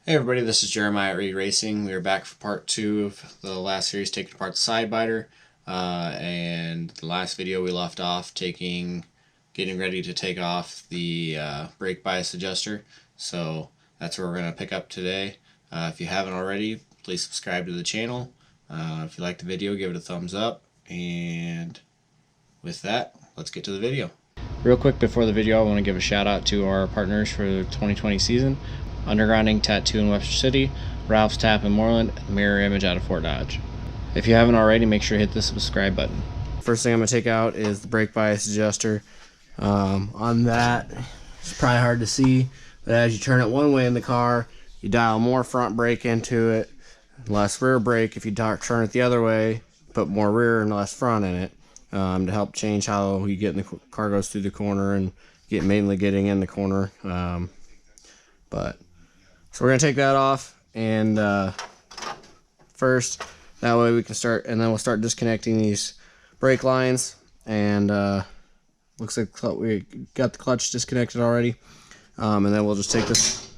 Hey everybody, this is Jeremiah at Reed Racing. We are back for part 2 of the last series, taking apart the SideBiter. And the last video we left off getting ready to take off the brake bias adjuster. So that's where we're going to pick up today. If you haven't already, please subscribe to the channel. If you like the video, give it a thumbs up. And with that, let's get to the video. Real quick before the video, I want to give a shout out to our partners for the 2020 season. Undergrounding Tattoo in Webster City, Ralph's Tap in Moreland, and Mirror Image out of Fort Dodge. If you haven't already, make sure to hit the subscribe button. First thing I'm going to take out is the brake bias adjuster. On that, it's probably hard to see, but as you turn it one way in the car, you dial more front brake into it, less rear brake. If you turn it the other way, put more rear and less front in it, to help change how you get in the car goes through the corner and mainly getting in the corner. So we're going to take that off, and first, that way we can start, and then we'll start disconnecting these brake lines, and looks like we got the clutch disconnected already, and then we'll just take this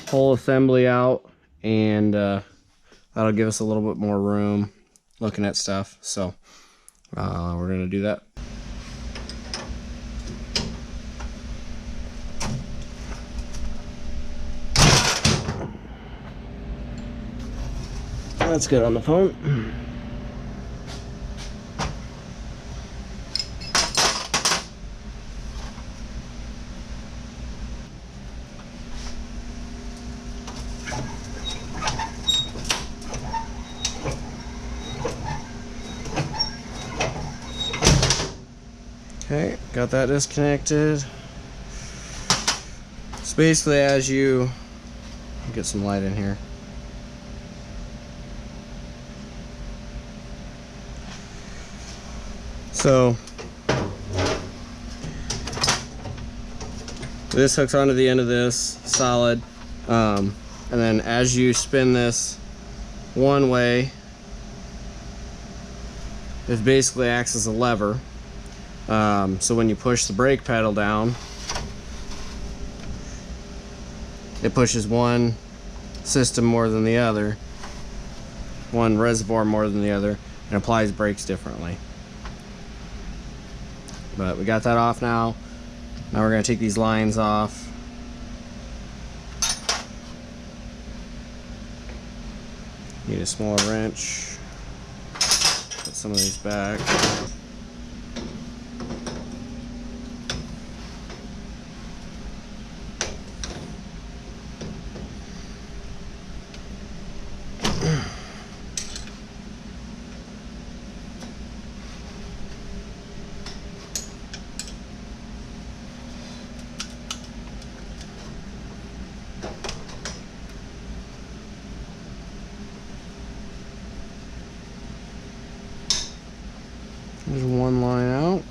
whole assembly out, and that'll give us a little bit more room looking at stuff, so we're going to do that. That's good on the phone. Okay, got that disconnected. So basically, as you get some light in here. So this hooks onto the end of this solid, and then as you spin this one way, it basically acts as a lever. So when you push the brake pedal down, it pushes one system more than the other, one reservoir more than the other, and applies brakes differently. But we got that off now. Now we're going to take these lines off. Need a smaller wrench. Put some of these back. There's one line out.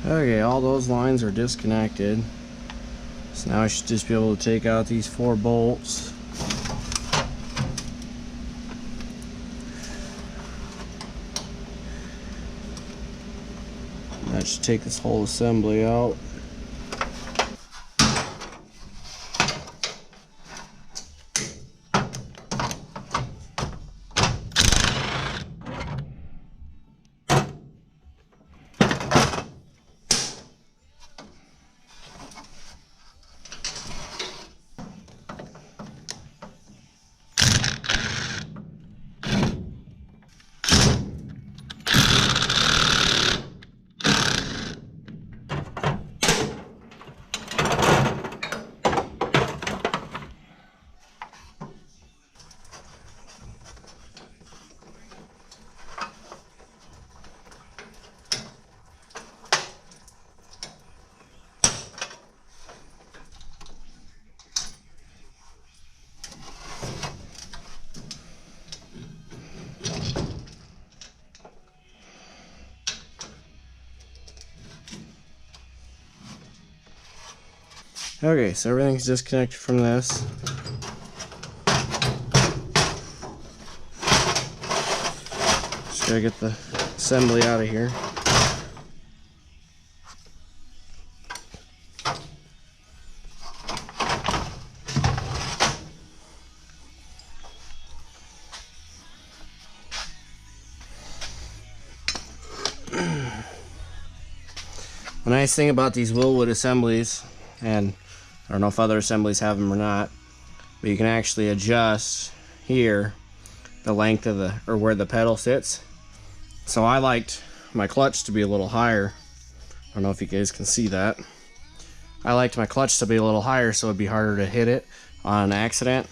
Okay, all those lines are disconnected. So now I should just be able to take out these 4 bolts. That should take this whole assembly out. Okay, so everything's disconnected from this. Just gotta get the assembly out of here. The nice thing about these Willwood assemblies, and I don't know if other assemblies have them or not, but you can actually adjust here the length of the, or where the pedal sits. So I liked my clutch to be a little higher. I don't know if you guys can see that. I liked my clutch to be a little higher so it'd be harder to hit it on an accident.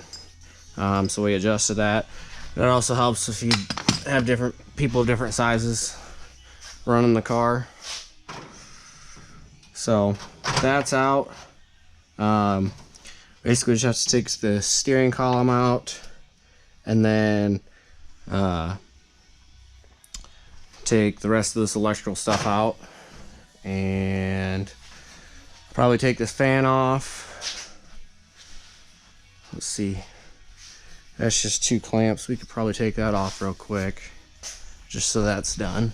So we adjusted that. That also helps if you have different people of different sizes running the car. So that's out. Basically just have to take the steering column out and then take the rest of this electrical stuff out and probably take this fan off. Let's see, that's just 2 clamps. We could probably take that off real quick just so that's done.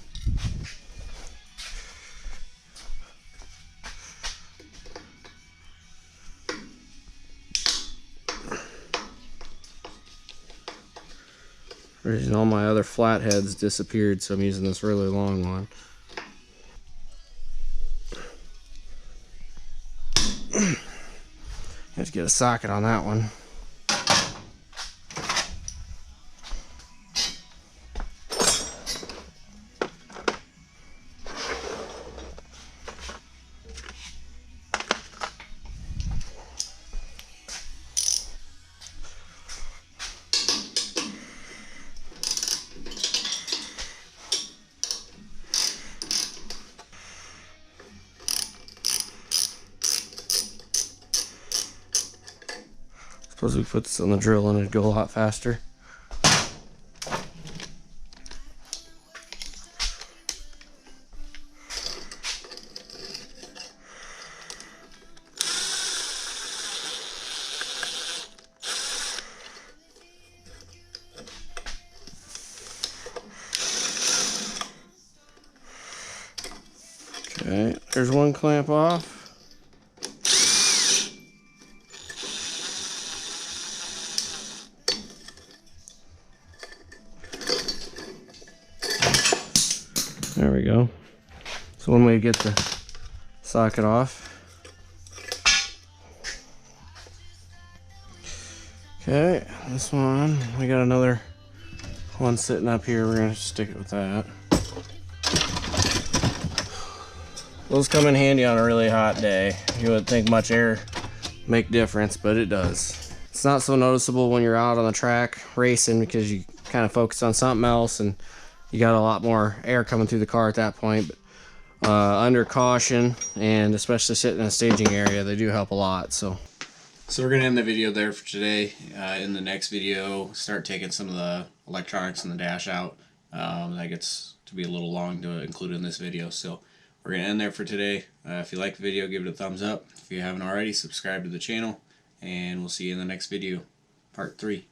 And all my other flatheads disappeared, so I'm using this really long one. Have to get a socket on that one. Suppose we put this on the drill and it'd go a lot faster. Okay, there's one clamp off. There we go. So one way to get the socket off. Okay, this one, we got another one sitting up here. We're gonna stick it with that. Those come in handy on a really hot day. You wouldn't think much air make difference, but it does. It's not so noticeable when you're out on the track racing because you kind of focus on something else and you got a lot more air coming through the car at that point. But under caution, and especially sitting in a staging area, they do help a lot. So we're going to end the video there for today. In the next video, start taking some of the electronics and the dash out. That gets to be a little long to include in this video. So we're going to end there for today. If you like the video, give it a thumbs up. If you haven't already, subscribe to the channel. And we'll see you in the next video, part 3.